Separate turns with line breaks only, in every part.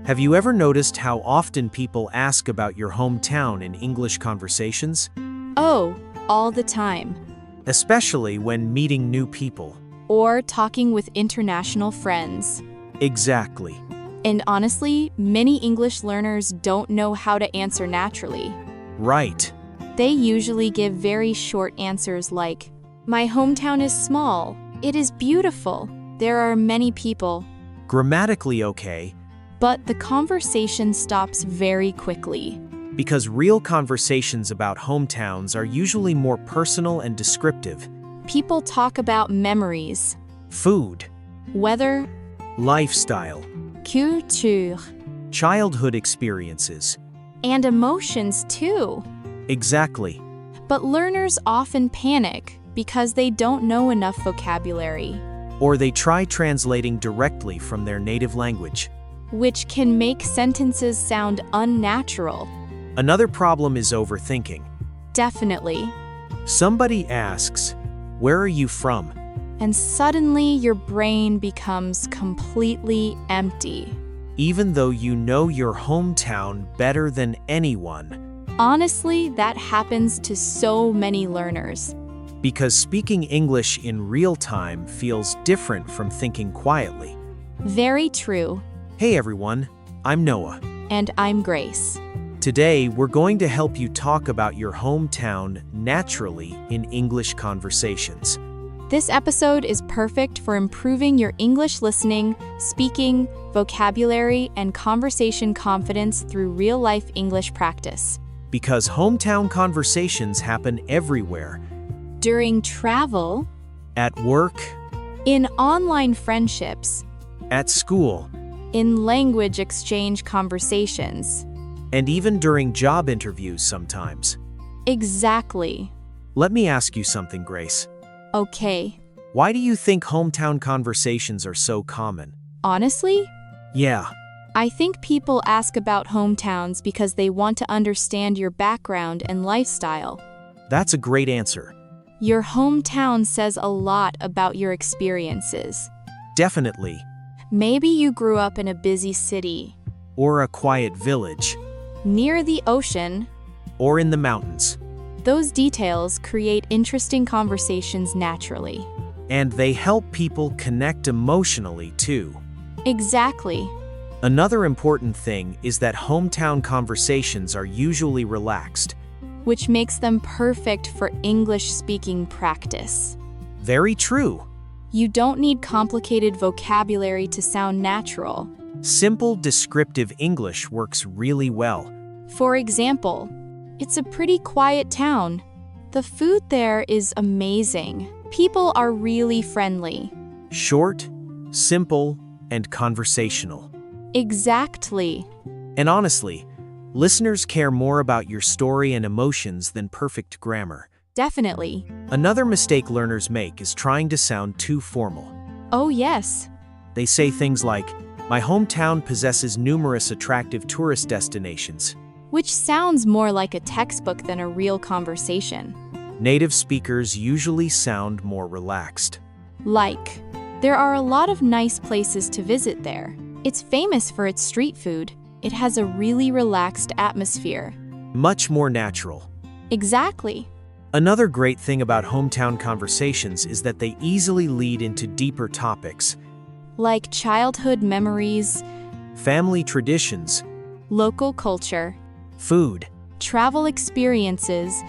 Have you ever noticed how often people ask about your hometown in English conversations?
Oh, all the time.
Especially when meeting new people.
Or talking with international friends.
Exactly.
And honestly, many English learners don't know how to answer naturally.
Right.
They usually give very short answers like, "My hometown is small. It is beautiful. There are many people."
Grammatically okay,
But the conversation stops very quickly.
because real conversations about hometowns are usually more personal and descriptive.
People talk about memories,
Food,
weather,
lifestyle,
culture,
childhood experiences.
and emotions too.
Exactly.
But learners often panic because they don't know enough vocabulary,
Or they try translating directly from their native language.
which can make sentences sound unnatural.
Another problem is overthinking.
Definitely.
Somebody asks, "Where are you from?"
And suddenly your brain becomes completely empty.
Even though you know your hometown better than anyone.
Honestly, that happens to so many learners.
Because speaking English in real time feels different from thinking quietly.
Very true.
Hey everyone, I'm Noah.
And I'm Grace.
Today, we're going to help you talk about your hometown naturally in English conversations.
This episode is perfect for improving your English listening, speaking, vocabulary, and conversation confidence through real-life English practice.
Because hometown conversations happen everywhere.
During travel,
At work,
in online friendships,
at school,
in language exchange conversations.
and even during job interviews sometimes.
Exactly.
Let me ask you something, Grace.
Okay.
Why do you think hometown conversations are so common?
Honestly,
Yeah,
I think people ask about hometowns because they want to understand your background and lifestyle.
that's a great answer.
Your hometown says a lot about your experiences.
Definitely.
Maybe you grew up in a busy city,
Or a quiet village.
near the ocean.
Or in the mountains.
Those details create interesting conversations naturally.
And they help people connect emotionally too.
Exactly.
Another important thing is that hometown conversations are usually relaxed.
Which makes them perfect for English speaking practice.
Very true.
You don't need complicated vocabulary to sound natural.
Simple descriptive English works really well.
For example, it's a pretty quiet town. The food there is amazing. People are really friendly.
Short, simple, and conversational.
Exactly.
And honestly, listeners care more about your story and emotions than perfect grammar.
Definitely.
Another mistake learners make is trying to sound too formal.
Oh, yes.
They say things like, "My hometown possesses numerous attractive tourist destinations."
Which sounds more like a textbook than a real conversation.
Native speakers usually sound more relaxed.
Like, there are a lot of nice places to visit there. It's famous for its street food. It has a really relaxed atmosphere.
Much more natural.
Exactly.
Another great thing about hometown conversations is that they easily lead into deeper topics.
Like childhood memories,
Family traditions,
local culture,
food,
travel experiences,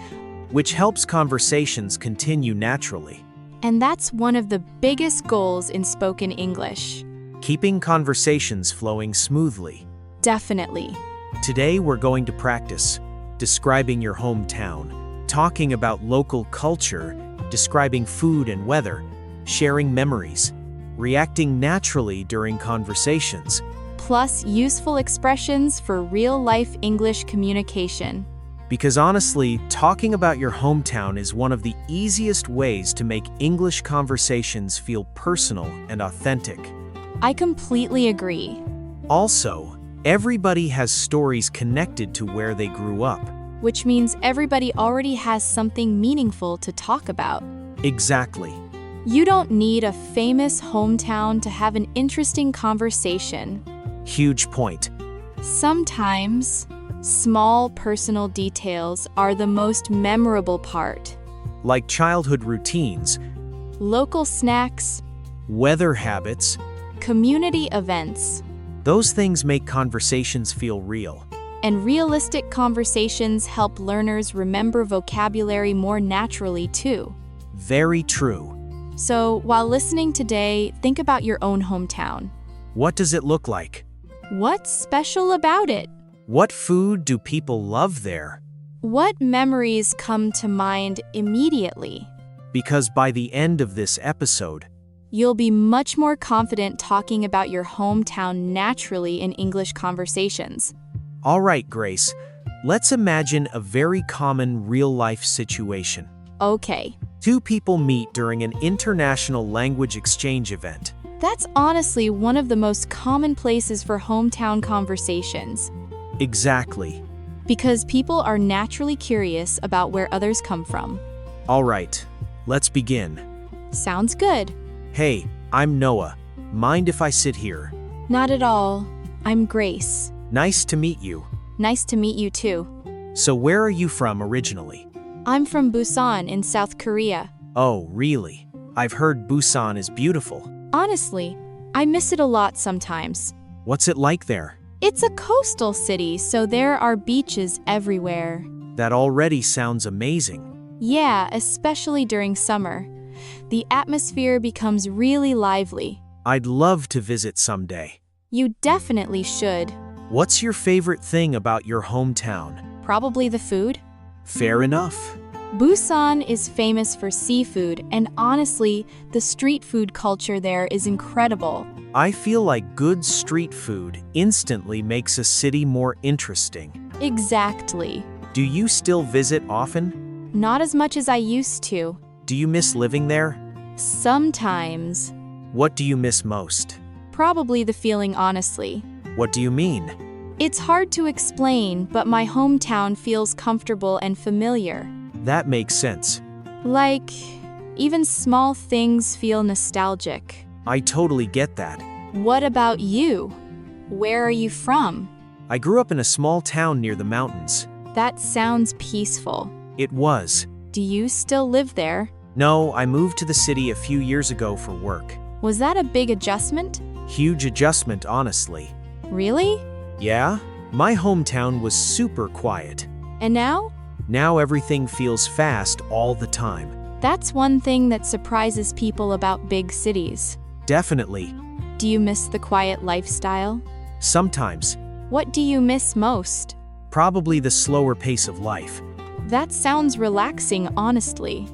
which helps conversations continue naturally.
and that's one of the biggest goals in spoken English.
Keeping conversations flowing smoothly.
Definitely.
Today we're going to practice describing your hometown, talking about local culture, describing food and weather, sharing memories, reacting naturally during conversations.
Plus useful expressions for real-life English communication.
Because honestly, talking about your hometown is one of the easiest ways to make English conversations feel personal and authentic.
I completely agree.
Also, everybody has stories connected to where they grew up.
Which means everybody already has something meaningful to talk about.
Exactly.
You don't need a famous hometown to have an interesting conversation.
Huge point.
Sometimes, small personal details are the most memorable part.
Like childhood routines,
Local snacks,
weather habits,
community events,
those things make conversations feel real.
and realistic conversations help learners remember vocabulary more naturally too.
Very true.
So, while listening today, think about your own hometown.
What does it look like?
What's special about it?
What food do people love there?
What memories come to mind immediately?
Because by the end of this episode,
You'll be much more confident talking about your hometown naturally in English conversations.
all right, Grace, let's imagine a very common real-life situation.
Okay,
Two people meet during an international language exchange event.
that's honestly one of the most common places for hometown conversations.
Exactly.
Because people are naturally curious about where others come from.
All right, let's begin.
Sounds good.
Hey, I'm Noah. Mind if I sit here?
Not at all. I'm Grace.
Nice to meet you.
Nice to meet you too.
So where are you from originally?
I'm from Busan in South Korea.
Oh, really? I've heard Busan is beautiful.
Honestly, I miss it a lot sometimes.
What's it like there?
It's a coastal city, so there are beaches everywhere.
That already sounds amazing.
Yeah, especially during summer. The atmosphere becomes really lively.
I'd love to visit someday.
You definitely should.
What's your favorite thing about your hometown?
Probably the food.
Fair enough.
Busan is famous for seafood, and honestly, the street food culture there is incredible.
I feel like good street food instantly makes a city more interesting.
Exactly.
Do you still visit often?
Not as much as I used to.
Do you miss living there?
Sometimes.
What do you miss most?
Probably the feeling, honestly.
What do you mean?
It's hard to explain, but my hometown feels comfortable and familiar.
That makes sense.
Like, even small things feel nostalgic.
I totally get that.
What about you? Where are you from?
I grew up in a small town near the mountains.
That sounds peaceful.
It was.
Do you still live there?
No, I moved to the city a few years ago for work.
Was that a big adjustment?
Huge adjustment, honestly.
Really?
Yeah? My hometown was super quiet.
And now?
Now everything feels fast all the time.
That's one thing that surprises people about big cities.
Definitely.
Do you miss the quiet lifestyle?
Sometimes.
What do you miss most?
Probably the slower pace of life.
That sounds relaxing, honestly.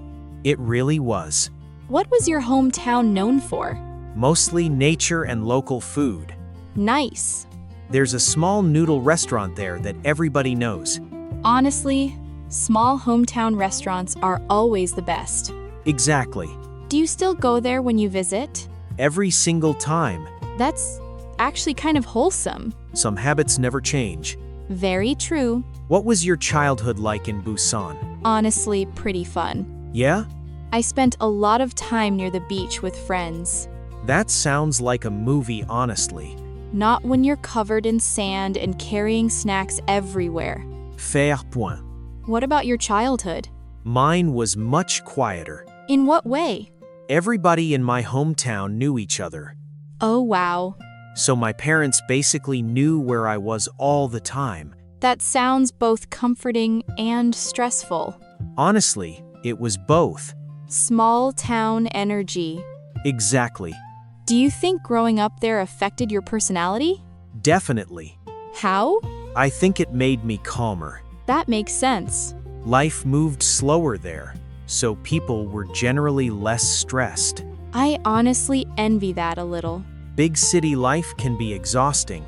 It really was.
What was your hometown known for?
Mostly nature and local food.
Nice.
There's a small noodle restaurant there that everybody knows.
Honestly, small hometown restaurants are always the best.
Exactly.
Do you still go there when you visit?
Every single time.
That's actually kind of wholesome.
Some habits never change.
Very true.
What was your childhood like in Busan?
Honestly, pretty fun.
Yeah?
I spent a lot of time near the beach with friends.
That sounds like a movie, honestly.
Not when you're covered in sand and carrying snacks everywhere.
Fair point.
What about your childhood?
Mine was much quieter.
In what way?
Everybody in my hometown knew each other.
Oh, wow.
So my parents basically knew where I was all the time.
That sounds both comforting and stressful.
Honestly, it was both.
Small town energy.
Exactly.
Do you think growing up there affected your personality?
Definitely.
How?
I think it made me calmer.
That makes sense.
Life moved slower there, so people were generally less stressed.
I honestly envy that a little.
Big city life can be exhausting.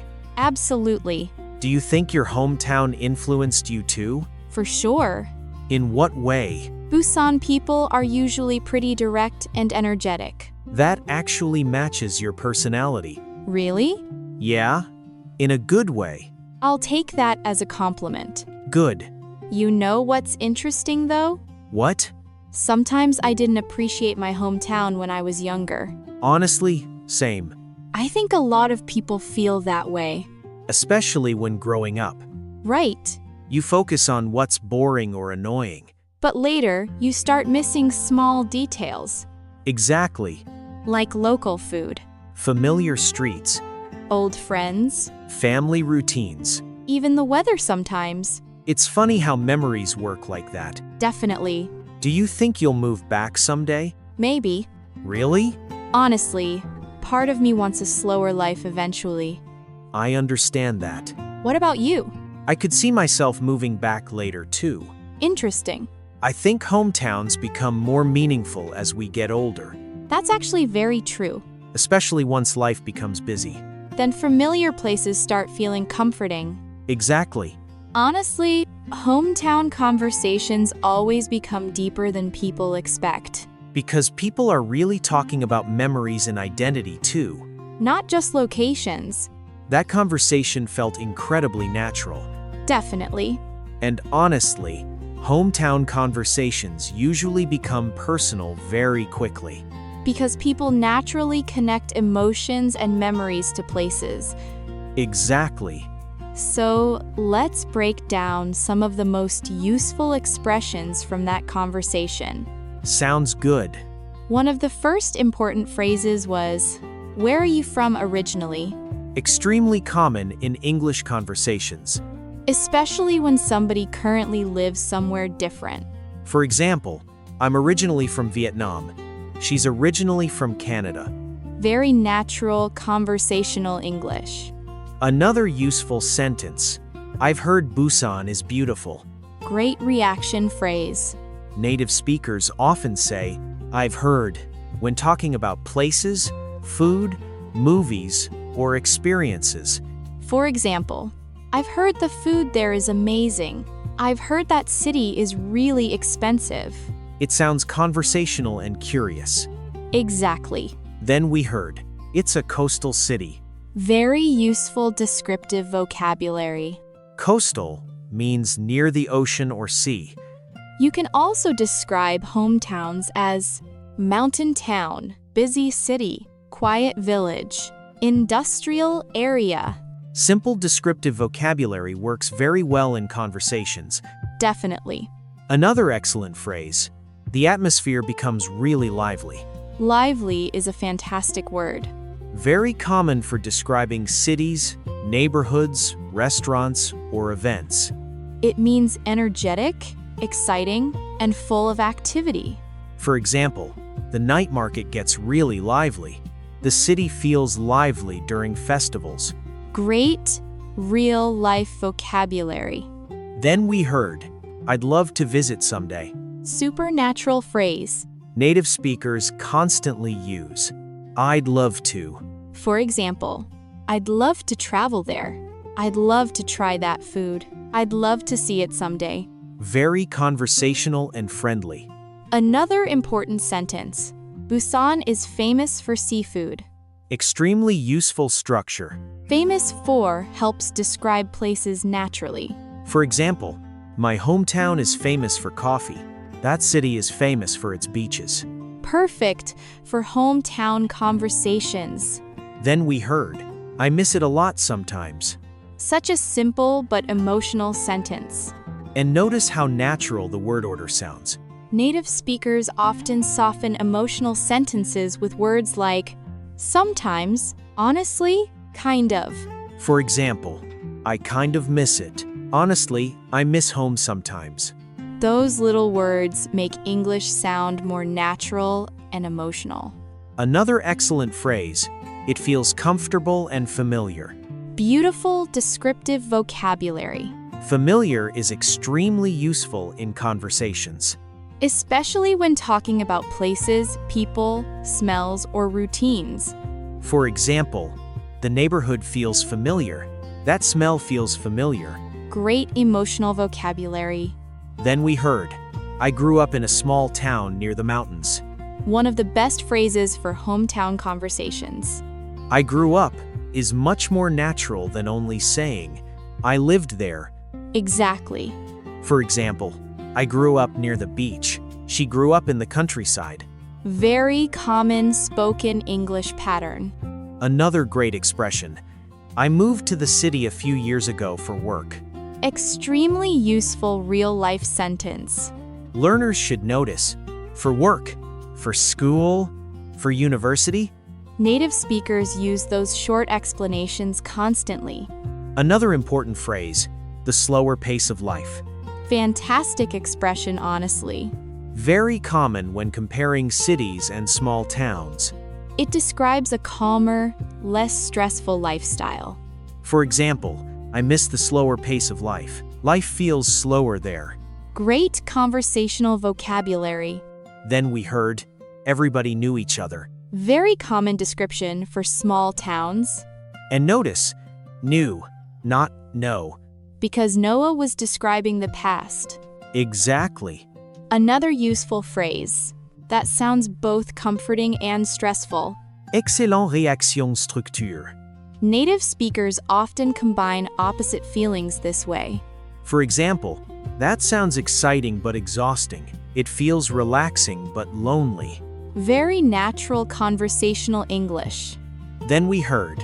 Absolutely.
Do you think your hometown influenced you too?
For sure.
In what way?
Busan people are usually pretty direct and energetic.
That actually matches your personality.
Really?
Yeah? In a good way.
I'll take that as a compliment.
Good.
You know what's interesting though?
What?
Sometimes I didn't appreciate my hometown when I was younger.
Honestly, same.
I think a lot of people feel that way.
especially when growing up.
Right.
You focus on what's boring or annoying.
But later, you start missing small details,
Exactly.
like local food,
Familiar streets,
old friends,
family routines.
even the weather sometimes.
It's funny how memories work like that.
Definitely.
Do you think you'll move back someday?
Maybe.
Really?
Honestly, part of me wants a slower life eventually.
I understand that.
What about you?
I could see myself moving back later too.
Interesting.
I think hometowns become more meaningful as we get older,
That's actually very true.
especially once life becomes busy.
Then familiar places start feeling comforting.
Exactly.
Honestly, hometown conversations always become deeper than people expect.
Because people are really talking about memories and identity too.
Not just locations.
That conversation felt incredibly natural.
Definitely.
And honestly, hometown conversations usually become personal very quickly.
Because people naturally connect emotions and memories to places.
Exactly.
So, let's break down some of the most useful expressions from that conversation.
Sounds good.
One of the first important phrases was, "Where are you from originally?"
Extremely common in English conversations.
Especially when somebody currently lives somewhere different.
For example, I'm originally from Vietnam. She's originally from Canada.
Very natural conversational English.
Another useful sentence. I've heard Busan is beautiful.
Great reaction phrase.
Native speakers often say, I've heard, when talking about places, food, movies, or experiences.
For example, I've heard the food there is amazing. I've heard that city is really expensive.
It sounds conversational and curious.
Exactly.
Then we heard, it's a coastal city.
Very useful descriptive vocabulary.
Coastal means near the ocean or sea.
You can also describe hometowns as mountain town, busy city, quiet village, industrial area.
Simple descriptive vocabulary works very well in conversations.
Definitely.
Another excellent phrase, the atmosphere becomes really lively.
Lively is a fantastic word.
Very common for describing cities, neighborhoods, restaurants, or events.
It means energetic, exciting, and full of activity.
For example, the night market gets really lively. The city feels lively during festivals.
Great, real-life vocabulary.
Then we heard, I'd love to visit someday.
Supernatural phrase.
Native speakers constantly use, I'd love to.
For example, I'd love to travel there. I'd love to try that food. I'd love to see it someday.
Very conversational and friendly.
Another important sentence. Busan is famous for seafood.
Extremely useful structure.
Famous for helps describe places naturally.
For example, my hometown is famous for coffee. That city is famous for its beaches.
Perfect for hometown conversations.
Then we heard, I miss it a lot sometimes.
Such a simple but emotional sentence.
And notice how natural the word order sounds.
Native speakers often soften emotional sentences with words like, sometimes, honestly, kind of.
For example, I kind of miss it. Honestly, I miss home sometimes.
Those little words make English sound more natural and emotional.
Another excellent phrase, it feels comfortable and familiar.
Beautiful descriptive vocabulary.
Familiar is extremely useful in conversations.
Especially when talking about places, people, smells, or routines.
For example, the neighborhood feels familiar. That smell feels familiar.
Great emotional vocabulary.
Then we heard, I grew up in a small town near the mountains.
One of the best phrases for hometown conversations.
I grew up is much more natural than only saying, I lived there.
Exactly.
For example, I grew up near the beach. She grew up in the countryside.
Very common spoken English pattern.
Another great expression, I moved to the city a few years ago for work.
Extremely useful real-life sentence.
Learners should notice, for work, for school, for university.
Native speakers use those short explanations constantly.
Another important phrase, the slower pace of life.
Fantastic expression, honestly.
Very common when comparing cities and small towns.
It describes a calmer, less stressful lifestyle.
For example, I miss the slower pace of life. Life feels slower there.
Great conversational vocabulary.
Then we heard, everybody knew each other.
Very common description for small towns.
And notice, knew, not know.
Because Noah was describing the past.
Exactly.
Another useful phrase that sounds both comforting and stressful.
Excellent réaction structure.
Native speakers often combine opposite feelings this way.
For example, that sounds exciting but exhausting. It feels relaxing but lonely.
Very natural conversational English.
Then we heard,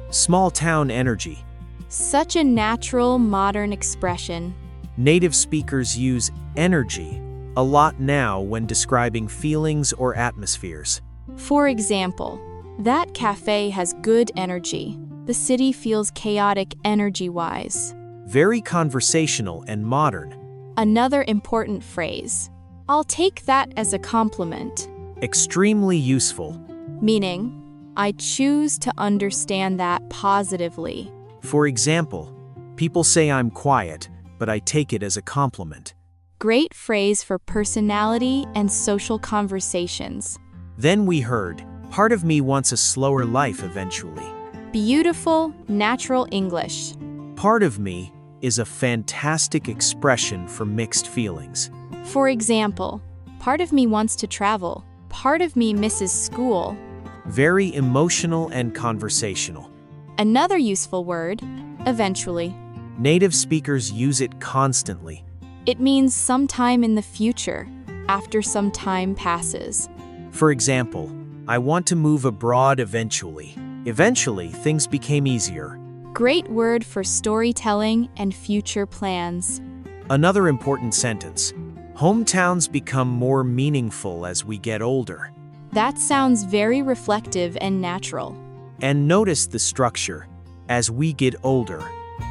small town energy.
Such a natural, modern expression.
Native speakers use energy a lot now when describing feelings or atmospheres.
For example, that cafe has good energy. The city feels chaotic energy-wise.
Very conversational and modern.
Another important phrase. I'll take that as a compliment.
Extremely useful.
Meaning, I choose to understand that positively.
For example, people say I'm quiet, but I take it as a compliment.
Great phrase for personality and social conversations.
Then we heard, part of me wants a slower life eventually.
Beautiful, natural English.
Part of me is a fantastic expression for mixed feelings.
For example, part of me wants to travel. Part of me misses school.
Very emotional and conversational.
Another useful word, eventually.
Native speakers use it constantly.
It means sometime in the future, after some time passes.
For example, I want to move abroad eventually. Eventually, things became easier.
Great word for storytelling and future plans.
Another important sentence. Hometowns become more meaningful as we get older.
That sounds very reflective and natural.
And notice the structure, as we get older.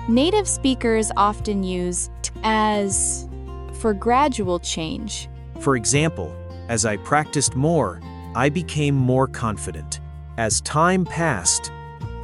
Native speakers often use t as for gradual change.
For example, as I practiced more, I became more confident. As time passed,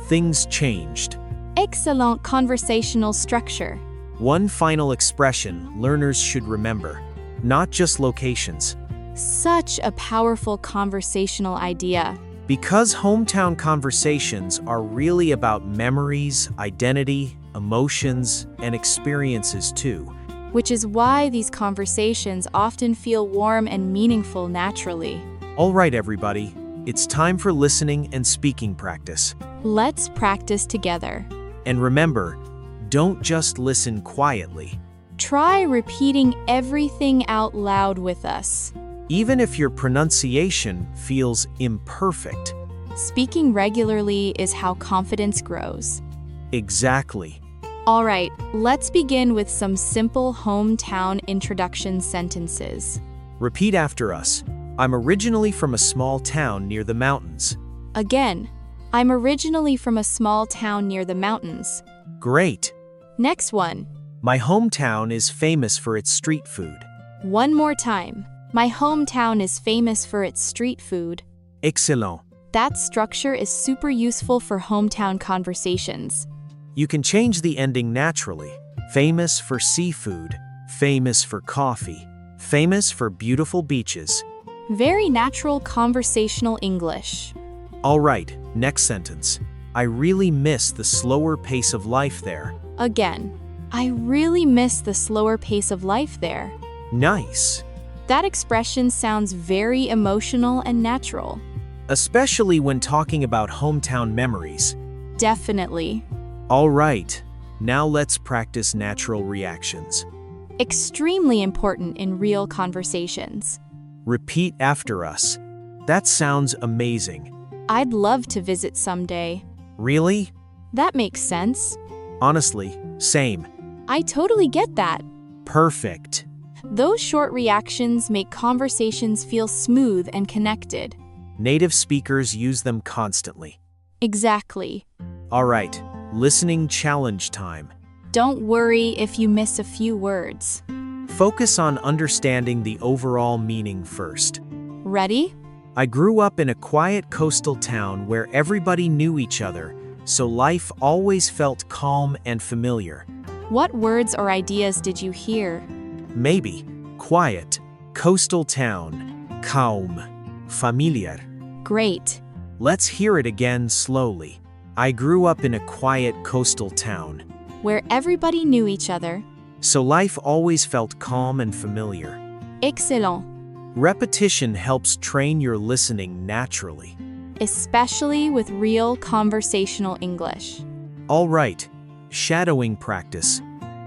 things changed.
Excellent conversational structure.
One final expression learners should remember, not just locations.
Such a powerful conversational idea.
Because hometown conversations are really about memories, identity, emotions, and experiences too.
Which is why these conversations often feel warm and meaningful naturally.
All right, everybody, it's time for listening and speaking practice.
Let's practice together.
And remember, don't just listen quietly.
Try repeating everything out loud with us.
Even if your pronunciation feels imperfect.
Speaking regularly is how confidence grows.
Exactly.
All right, let's begin with some simple hometown introduction sentences.
Repeat after us. I'm originally from a small town near the mountains.
Again, I'm originally from a small town near the mountains.
Great.
Next one.
My hometown is famous for its street food.
One more time. My hometown is famous for its street food.
Excellent.
That structure is super useful for hometown conversations.
You can change the ending naturally. Famous for seafood, famous for coffee, famous for beautiful beaches.
Very natural conversational English.
All right, next sentence. I really miss the slower pace of life there.
Again, I really miss the slower pace of life there.
Nice.
That expression sounds very emotional and natural.
Especially when talking about hometown memories.
Definitely.
All right, now let's practice natural reactions.
Extremely important in real conversations.
Repeat after us. That sounds amazing.
I'd love to visit someday.
Really?
That makes sense.
Honestly, same.
I totally get that.
Perfect.
Those short reactions make conversations feel smooth and connected.
Native speakers use them constantly.
Exactly.
All right, listening challenge time.
Don't worry if you miss a few words.
Focus on understanding the overall meaning first.
Ready?
I grew up in a quiet coastal town where everybody knew each other, so life always felt calm and familiar.
What words or ideas did you hear?
Maybe quiet, coastal town, calm, familiar.
Great.
Let's hear it again slowly. I grew up in a quiet coastal town,
Where everybody knew each other.
so life always felt calm and familiar.
Excellent.
Repetition helps train your listening naturally.
Especially with real conversational English.
All right, shadowing practice.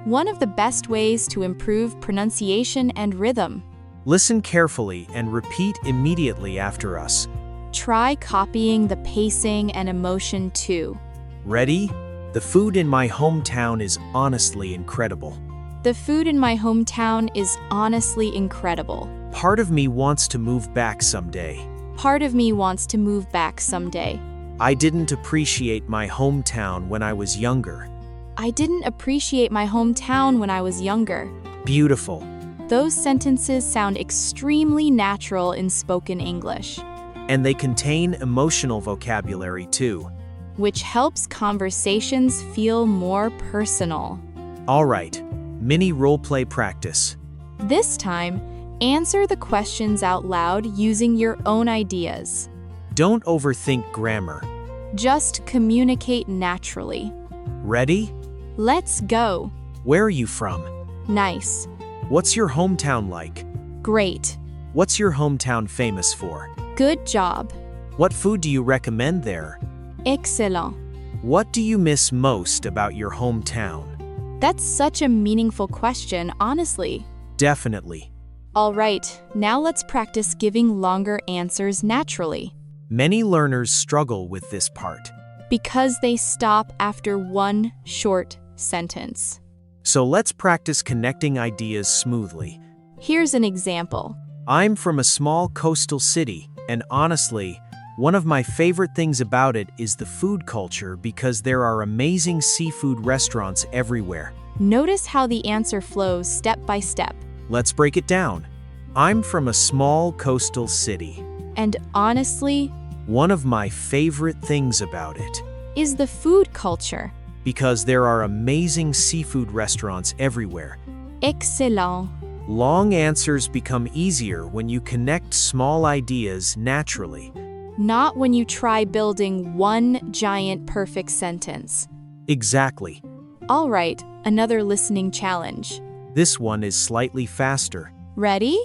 One of the best ways to improve pronunciation and rhythm.
Listen carefully and repeat immediately after us.
Try copying the pacing and emotion too.
Ready? The food in my hometown is honestly incredible.
The food in my hometown is honestly incredible.
Part of me wants to move back someday.
Part of me wants to move back someday.
I didn't appreciate my hometown when I was younger.
I didn't appreciate my hometown when I was younger.
Beautiful.
Those sentences sound extremely natural in spoken English,
And they contain emotional vocabulary too.
which helps conversations feel more personal.
All right, mini roleplay practice.
This time, answer the questions out loud using your own ideas.
Don't overthink grammar.
Just communicate naturally.
Ready?
Let's go.
Where are you from?
Nice.
What's your hometown like?
Great.
What's your hometown famous for?
Good job.
What food do you recommend there?
Excellent.
What do you miss most about your hometown?
That's such a meaningful question, honestly.
Definitely.
All right, now let's practice giving longer answers naturally.
Many learners struggle with this part.
Because they stop after one short sentence.
So let's practice connecting ideas smoothly.
Here's an example.
I'm from a small coastal city, and honestly, one of my favorite things about it is the food culture because there are amazing seafood restaurants everywhere.
Notice how the answer flows step by step.
Let's break it down. I'm from a small coastal city.
And honestly,
One of my favorite things about it,
is the food culture.
because there are amazing seafood restaurants everywhere.
Excellent.
Long answers become easier when you connect small ideas naturally.
Not when you try building one giant perfect sentence.
Exactly.
All right, another listening challenge.
This one is slightly faster.
Ready?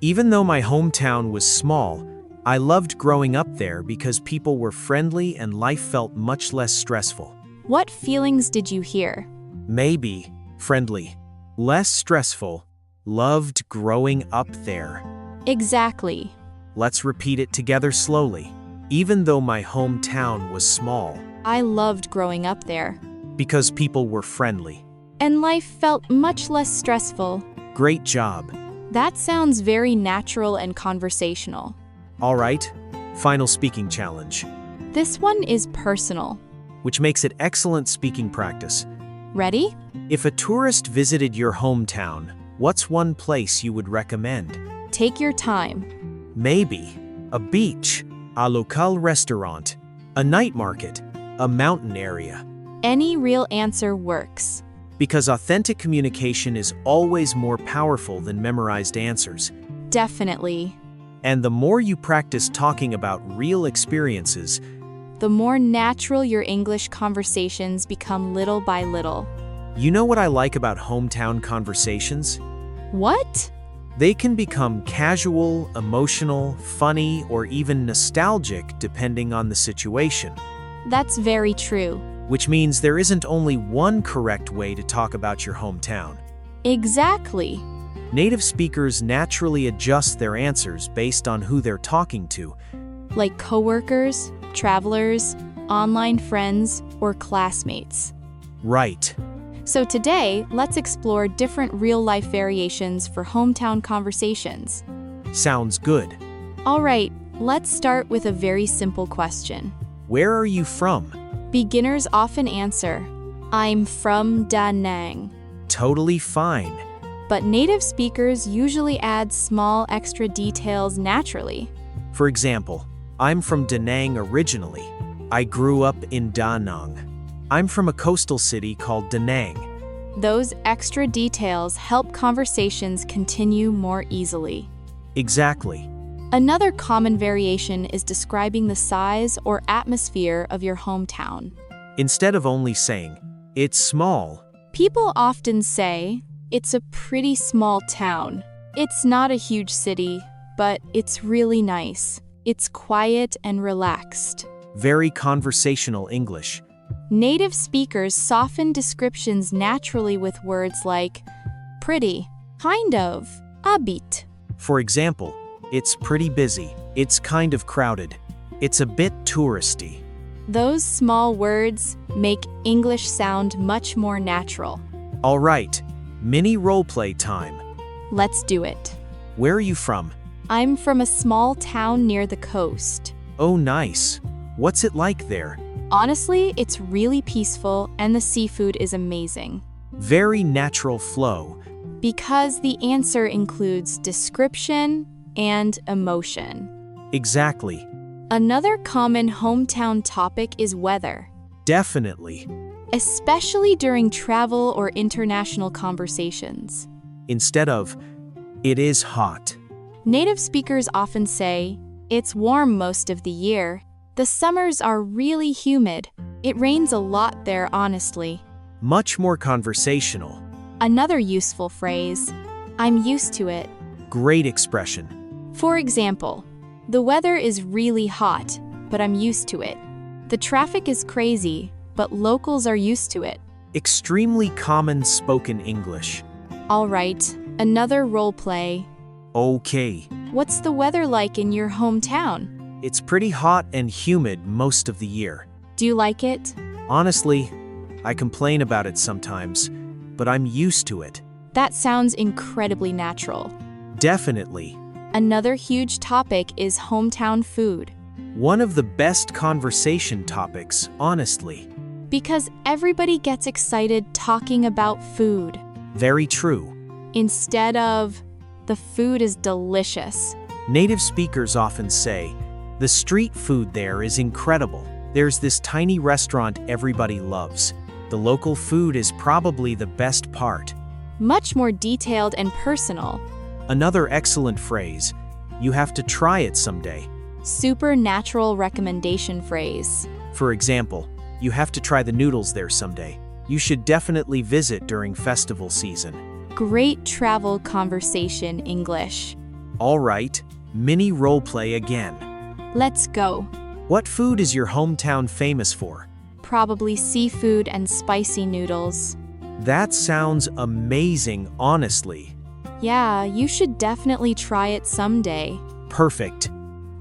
Even though my hometown was small, I loved growing up there because people were friendly and life felt much less stressful.
What feelings did you hear?
Maybe friendly, less stressful, loved growing up there.
Exactly.
Let's repeat it together slowly. Even though my hometown was small,
I loved growing up there.
because people were friendly.
And life felt much less stressful.
Great job.
That sounds very natural and conversational.
All right, final speaking challenge,
This one is personal.
which makes it excellent speaking practice.
Ready?
If a tourist visited your hometown, what's one place you would recommend?
Take your time.
Maybe a beach, a local restaurant, a night market, a mountain area.
Any real answer works.
Because authentic communication is always more powerful than memorized answers.
Definitely.
And the more you practice talking about real experiences,
The more natural your English conversations become little by little.
you know what I like about hometown conversations?
What?
They can become casual, emotional, funny, or even nostalgic depending on the situation.
That's very true.
Which means there isn't only one correct way to talk about your hometown.
Exactly.
Native speakers naturally adjust their answers based on who they're talking to.
Like coworkers, travelers, online friends, or classmates.
Right.
So today, let's explore different real-life variations for hometown conversations.
Sounds good.
All right, let's start with a very simple question.
Where are you from?
Beginners often answer, "I'm from Da Nang."
Totally fine.
But native speakers usually add small extra details naturally.
For example, I'm from Da Nang originally. I grew up in Da Nang. I'm from a coastal city called Da Nang.
Those extra details help conversations continue more easily.
Exactly.
Another common variation is describing the size or atmosphere of your hometown.
Instead of only saying, it's small,
People often say, "It's a pretty small town. It's not a huge city, but it's really nice. It's quiet and relaxed."
very conversational English.
Native speakers soften descriptions naturally with words like pretty, kind of, a bit.
For example, it's pretty busy. It's kind of crowded. It's a bit touristy.
Those small words make English sound much more natural.
All right, mini roleplay time.
Let's do it.
Where are you from?
I'm from a small town near the coast.
Oh, nice. What's it like there?
Honestly, it's really peaceful and the seafood is amazing.
Very natural flow.
Because the answer includes description and emotion.
Exactly.
Another common hometown topic is weather,
Definitely.
especially during travel or international conversations.
Instead of, it is hot.
Native speakers often say, "It's warm most of the year. The summers are really humid. It rains a lot there, honestly."
Much more conversational.
Another useful phrase, "I'm used to it."
Great expression.
For example, "The weather is really hot, but I'm used to it." "The traffic is crazy, but locals are used to it."
Extremely common spoken English.
All right, another role play.
Okay.
What's the weather like in your hometown?
It's pretty hot and humid most of the year.
Do you like it?
Honestly, I complain about it sometimes, but I'm used to it.
That sounds incredibly natural.
Definitely.
Another huge topic is hometown food.
One of the best conversation topics, honestly.
Because everybody gets excited talking about food.
Very true.
Instead of, "The food is delicious."
Native speakers often say, the street food there is incredible. There's this tiny restaurant everybody loves. The local food is probably the best part.
Much more detailed and personal.
Another excellent phrase, you have to try it someday.
Supernatural recommendation phrase.
For example, you have to try the noodles there someday. You should definitely visit during festival season.
Great travel conversation English.
All right, mini roleplay again.
Let's go.
What food is your hometown famous for?
Probably seafood and spicy noodles.
That sounds amazing, honestly.
Yeah, you should definitely try it someday.
Perfect.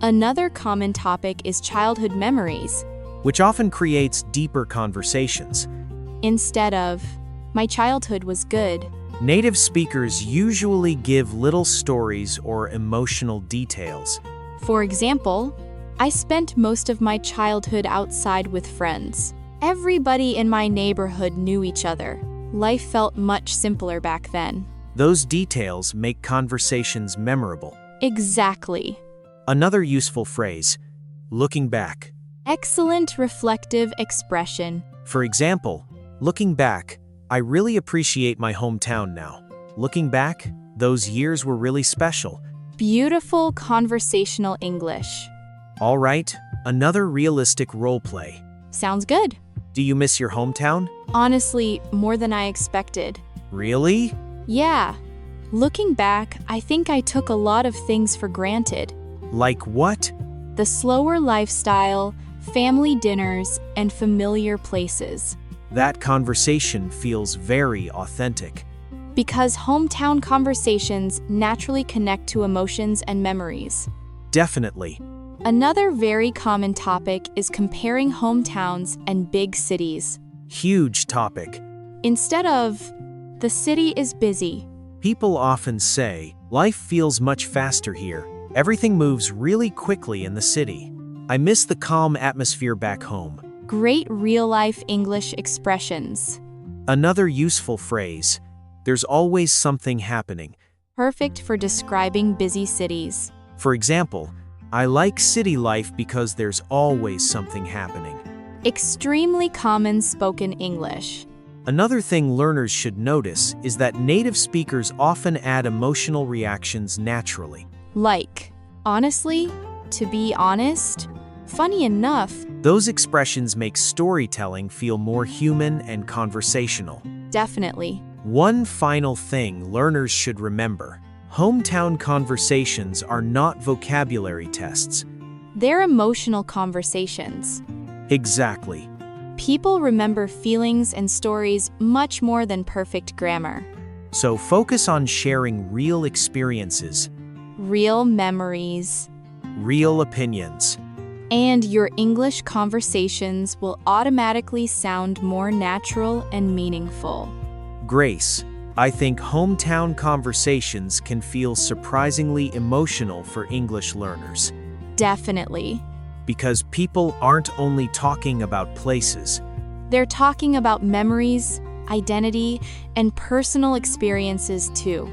Another common topic is childhood memories.
Which often creates deeper conversations.
Instead of, "My childhood was good."
Native speakers usually give little stories or emotional details.
For example, "I spent most of my childhood outside with friends. Everybody in my neighborhood knew each other. Life felt much simpler back then."
Those details make conversations memorable.
Exactly.
Another useful phrase, looking back.
Excellent reflective expression.
For example, looking back, I really appreciate my hometown now. Looking back, those years were really special.
Beautiful conversational English.
All right, another realistic role play.
Sounds good.
Do you miss your hometown?
Honestly, more than I expected.
Really?
Yeah. Looking back, I think I took a lot of things for granted.
Like what?
The slower lifestyle, family dinners, and familiar places.
That conversation feels very authentic.
Because hometown conversations naturally connect to emotions and memories.
Definitely.
Another very common topic is comparing hometowns and big cities.
Huge topic.
Instead of, the city is busy.
People often say, life feels much faster here. Everything moves really quickly in the city. I miss the calm atmosphere back home.
Great real-life English expressions.
Another useful phrase, there's always something happening.
Perfect for describing busy cities.
For example, I like city life because there's always something happening.
Extremely common spoken English.
Another thing learners should notice is that native speakers often add emotional reactions naturally.
Like, honestly, to be honest, funny enough.
Those expressions make storytelling feel more human and conversational.
Definitely.
One final thing learners should remember. Hometown conversations are not vocabulary tests.
They're emotional conversations.
Exactly.
People remember feelings and stories much more than perfect grammar.
So focus on sharing real experiences,
Real memories.
real opinions.
And your English conversations will automatically sound more natural and meaningful.
Grace, I think hometown conversations can feel surprisingly emotional for English learners.
Definitely.
Because people aren't only talking about places.
They're talking about memories, identity, and personal experiences too,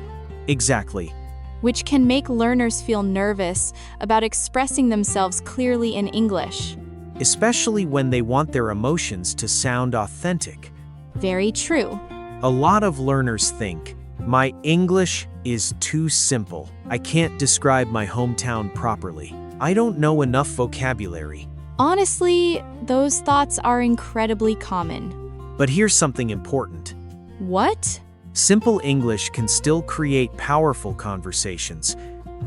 Exactly.
which can make learners feel nervous about expressing themselves clearly in English.
Especially when they want their emotions to sound authentic.
Very true.
A lot of learners think, my English is too simple. I can't describe my hometown properly. I don't know enough vocabulary.
Honestly, those thoughts are incredibly common.
But here's something important.
What?
Simple English can still create powerful conversations.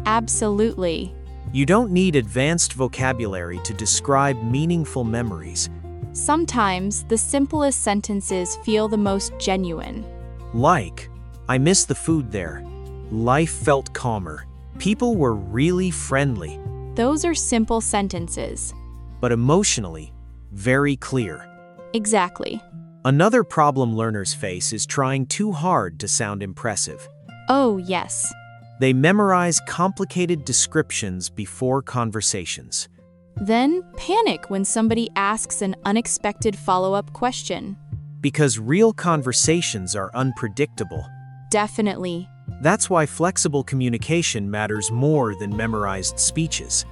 Absolutely.
You don't need advanced vocabulary to describe meaningful memories.
Sometimes the simplest sentences feel the most genuine.
Like, I miss the food there. Life felt calmer. People were really friendly,
Those are simple sentences.
but emotionally, very clear.
Exactly.
Another problem learners face is trying too hard to sound impressive.
Oh, yes.
They memorize complicated descriptions before conversations.
Then panic when somebody asks an unexpected follow-up question.
Because real conversations are unpredictable.
Definitely.
That's why flexible communication matters more than memorized speeches.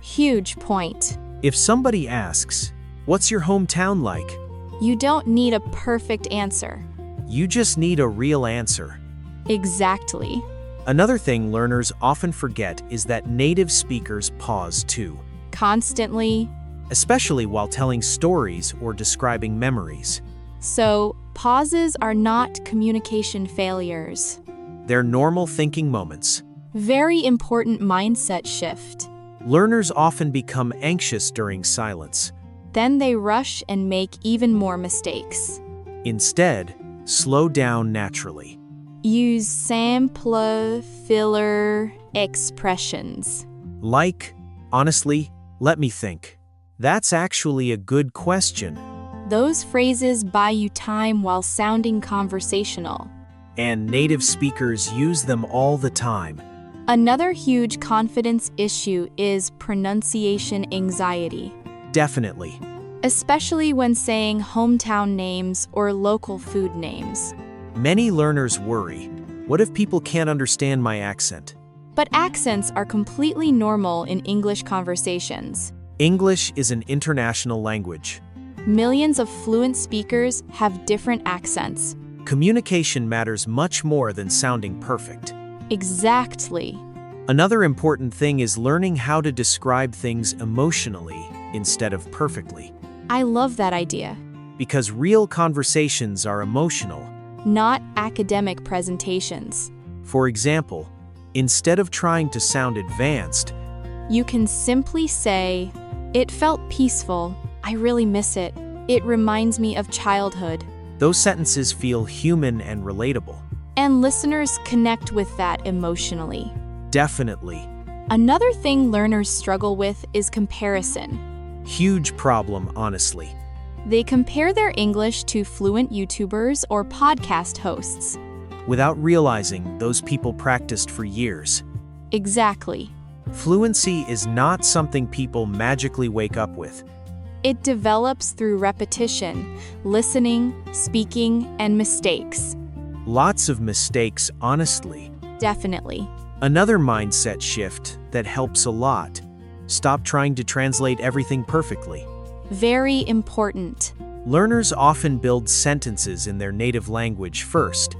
Huge point.
If somebody asks, "What's your hometown like?"
You don't need a perfect answer.
You just need a real answer.
Exactly.
Another thing learners often forget is that native speakers pause too,
Constantly.
especially while telling stories or describing memories.
So, pauses are not communication failures.
They're normal thinking moments.
Very important mindset shift.
Learners often become anxious during silence.
Then they rush and make even more mistakes.
Instead, slow down naturally.
Use simple filler expressions.
Like, honestly, let me think. That's actually a good question.
Those phrases buy you time while sounding conversational.
And native speakers use them all the time.
Another huge confidence issue is pronunciation anxiety,
Definitely.
especially when saying hometown names or local food names.
Many learners worry, what if people can't understand my accent?
But accents are completely normal in English conversations.
English is an international language.
Millions of fluent speakers have different accents.
Communication matters much more than sounding perfect.
Exactly.
Another important thing is learning how to describe things emotionally instead of perfectly.
I love that idea.
Because real conversations are emotional.
Not academic presentations.
For example, instead of trying to sound advanced,
You can simply say, "It felt peaceful. I really miss it. It reminds me of childhood."
those sentences feel human and relatable.
And listeners connect with that emotionally.
Definitely.
Another thing learners struggle with is comparison.
Huge problem, honestly.
They compare their English to fluent YouTubers or podcast hosts.
Without realizing those people practiced for years.
Exactly.
Fluency is not something people magically wake up with.
It develops through repetition, listening, speaking, and mistakes.
Lots of mistakes, honestly.
Definitely.
Another mindset shift that helps a lot. Stop trying to translate everything perfectly.
Very important.
Learners often build sentences in their native language first,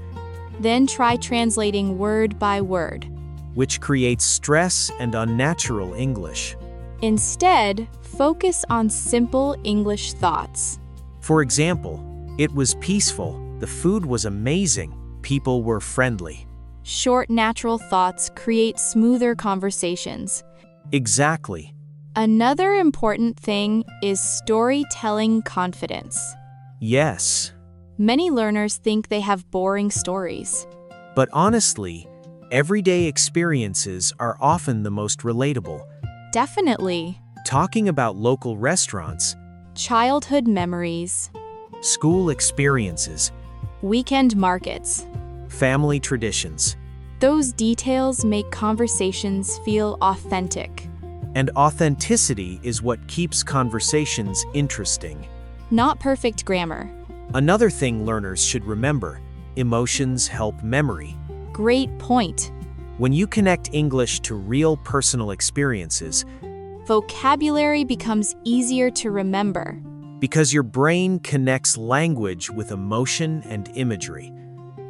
Then try translating word by word.
which creates stress and unnatural English.
Instead, focus on simple English thoughts.
For example, it was peaceful, the food was amazing, people were friendly.
Short, natural thoughts create smoother conversations.
Exactly.
Another important thing is storytelling confidence.
Yes.
Many learners think they have boring stories.
But honestly, everyday experiences are often the most relatable.
Definitely.
Talking about local restaurants,
Childhood memories,
school experiences,
weekend markets.
family traditions,
Those details make conversations feel authentic.
and authenticity is what keeps conversations interesting.
Not perfect grammar.
Another thing learners should remember: emotions help memory.
Great point.
When you connect English to real personal experiences,
Vocabulary becomes easier to remember.
because your brain connects language with emotion and imagery.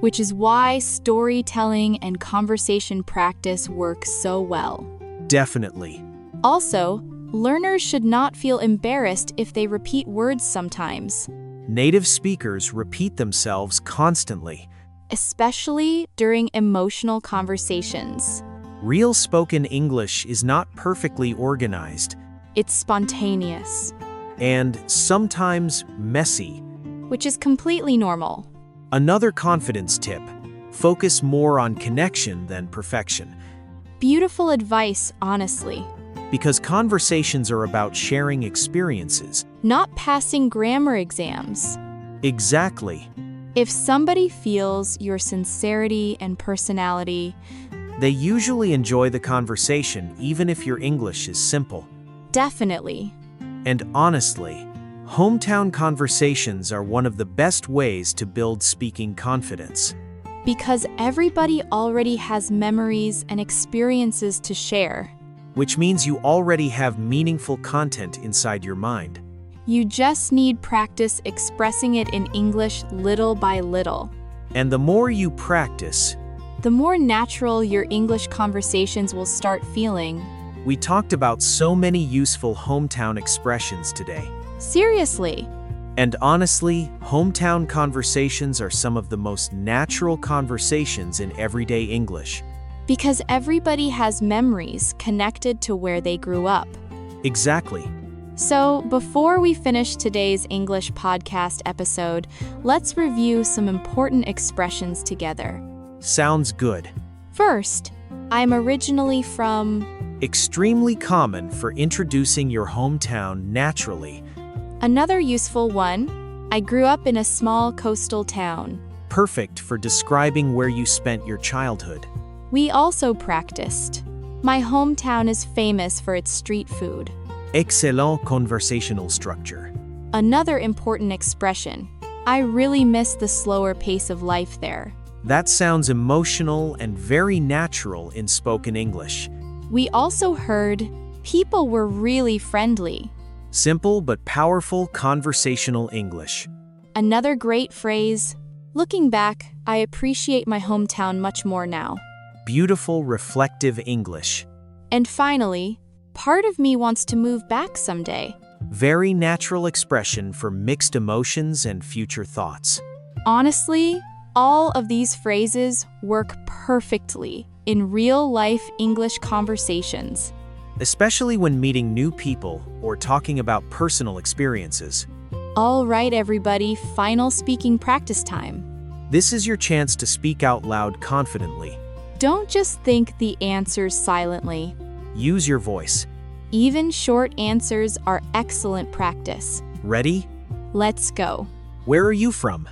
Which is why storytelling and conversation practice work so well.
Definitely.
Also, learners should not feel embarrassed if they repeat words sometimes,
Native speakers repeat themselves constantly.
especially during emotional conversations.
Real spoken English is not perfectly organized
It's spontaneous,
and sometimes messy.
which is completely normal.
Another confidence tip: focus more on connection than perfection,
Beautiful advice, honestly.
because conversations are about sharing experiences.
Not passing grammar exams.
Exactly.
If somebody feels your sincerity and personality,
They usually enjoy the conversation even if your English is simple.
definitely.
And honestly, hometown conversations are one of the best ways to build speaking confidence.
Because everybody already has memories and experiences to share.
Which means you already have meaningful content inside your mind.
You just need practice expressing it in English little by little.
And the more you practice,
The more natural your English conversations will start feeling.
we talked about so many useful hometown expressions today.
Seriously.
And honestly, hometown conversations are some of the most natural conversations in everyday English.
Because everybody has memories connected to where they grew up.
Exactly.
So, before we finish today's English podcast episode, let's review some important expressions together.
Sounds good.
First, I'm originally from.
Extremely common for introducing your hometown naturally.
Another useful one, I grew up in a small coastal town.
Perfect for describing where you spent your childhood.
We also practiced. My hometown is famous for its street food.
Excellent conversational structure.
Another important expression, I really miss the slower pace of life there.
That sounds emotional and very natural in spoken English.
We also heard, people were really friendly.
Simple but powerful conversational English.
Another great phrase, looking back, I appreciate my hometown much more now.
Beautiful reflective English.
And finally, part of me wants to move back someday.
Very natural expression for mixed emotions and future thoughts.
Honestly, all of these phrases work perfectly in real-life English conversations.
Especially when meeting new people or talking about personal experiences.
All right, everybody, final speaking practice time.
This is your chance to speak out loud confidently.
Don't just think the answers silently.
Use your voice.
Even short answers are excellent practice.
Ready?
Let's go.
Where are you from?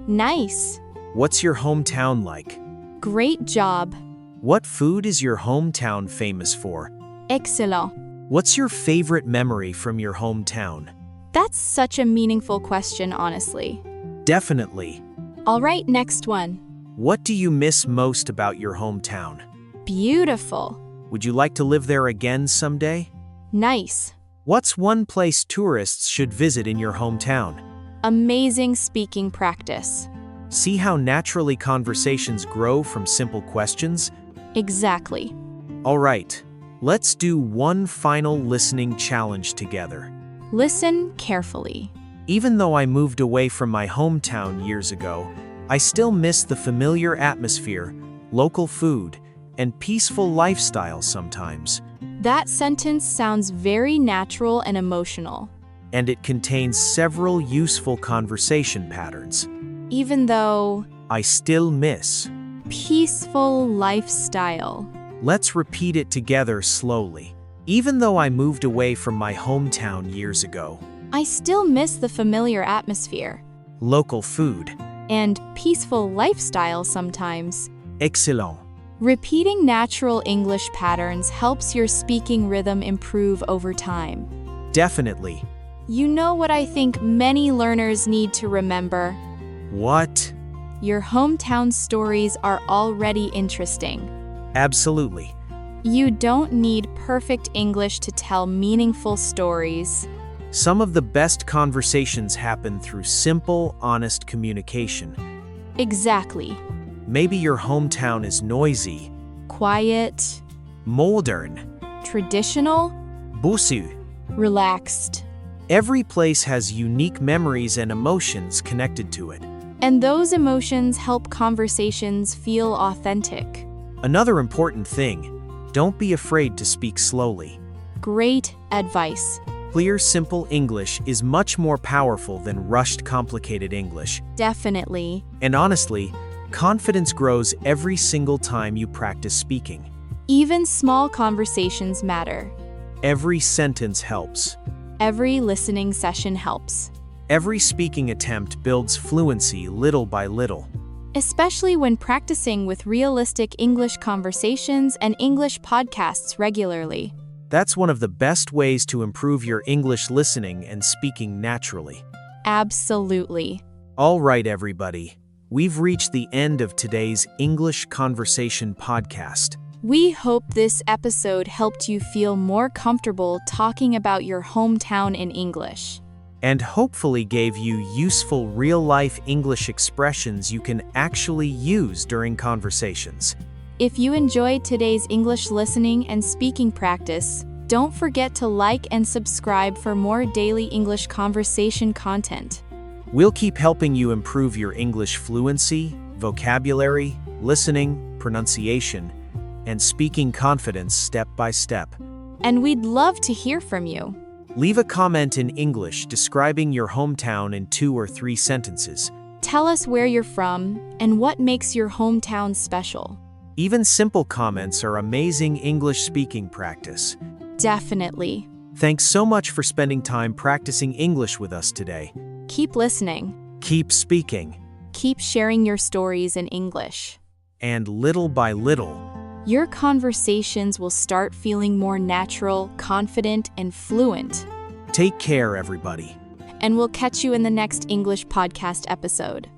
Nice.
What's your hometown like?
Great job.
What food is your hometown famous for?
Excellent.
What's your favorite memory from your hometown?
That's such a meaningful question, honestly.
Definitely.
All right, next one.
What do you miss most about your hometown?
Beautiful.
Would you like to live there again someday?
Nice.
What's one place tourists should visit in your hometown?
Amazing speaking practice.
See how naturally conversations grow from simple questions?
Exactly.
All right, let's do one final listening challenge together.
Listen carefully.
Even though I moved away from my hometown years ago, I still miss the familiar atmosphere, local food, and peaceful lifestyle sometimes.
That sentence sounds very natural and emotional.
And it contains several useful conversation patterns.
Even though
I still miss.
peaceful lifestyle.
Let's repeat it together slowly. Even though I moved away from my hometown years ago.
I still miss the familiar atmosphere.
Local food.
And peaceful lifestyle sometimes.
Excellent.
Repeating natural English patterns helps your speaking rhythm improve over time.
Definitely.
You know what I think many learners need to remember?
What?
Your hometown stories are already interesting.
Absolutely.
You don't need perfect English to tell meaningful stories.
Some of the best conversations happen through simple, honest communication.
Exactly.
Maybe your hometown is noisy,
Quiet,
modern,
traditional,
bossy.
relaxed.
Every place has unique memories and emotions connected to it.
And those emotions help conversations feel authentic.
Another important thing, don't be afraid to speak slowly.
Great advice.
Clear, simple English is much more powerful than rushed, complicated English.
Definitely.
And honestly, confidence grows every single time you practice speaking.
Even small conversations matter.
Every sentence helps.
Every listening session helps.
Every speaking attempt builds fluency little by little.
Especially when practicing with realistic English conversations and English podcasts regularly.
That's one of the best ways to improve your English listening and speaking naturally.
Absolutely.
All right, everybody. We've reached the end of today's English Conversation podcast.
We hope this episode helped you feel more comfortable talking about your hometown in English.
And hopefully gave you useful real-life English expressions you can actually use during conversations.
If you enjoyed today's English listening and speaking practice, don't forget to like and subscribe for more daily English conversation content.
We'll keep helping you improve your English fluency, vocabulary, listening, pronunciation, and speaking confidence step by step.
And we'd love to hear from you.
Leave a comment in English describing your hometown in 2 or 3 sentences.
Tell us where you're from and what makes your hometown special.
Even simple comments are amazing English speaking practice.
Definitely.
Thanks so much for spending time practicing English with us today.
Keep listening.
Keep speaking.
Keep sharing your stories in English.
And little by little,
your conversations will start feeling more natural, confident, and fluent.
Take care, everybody.
And we'll catch you in the next English podcast episode.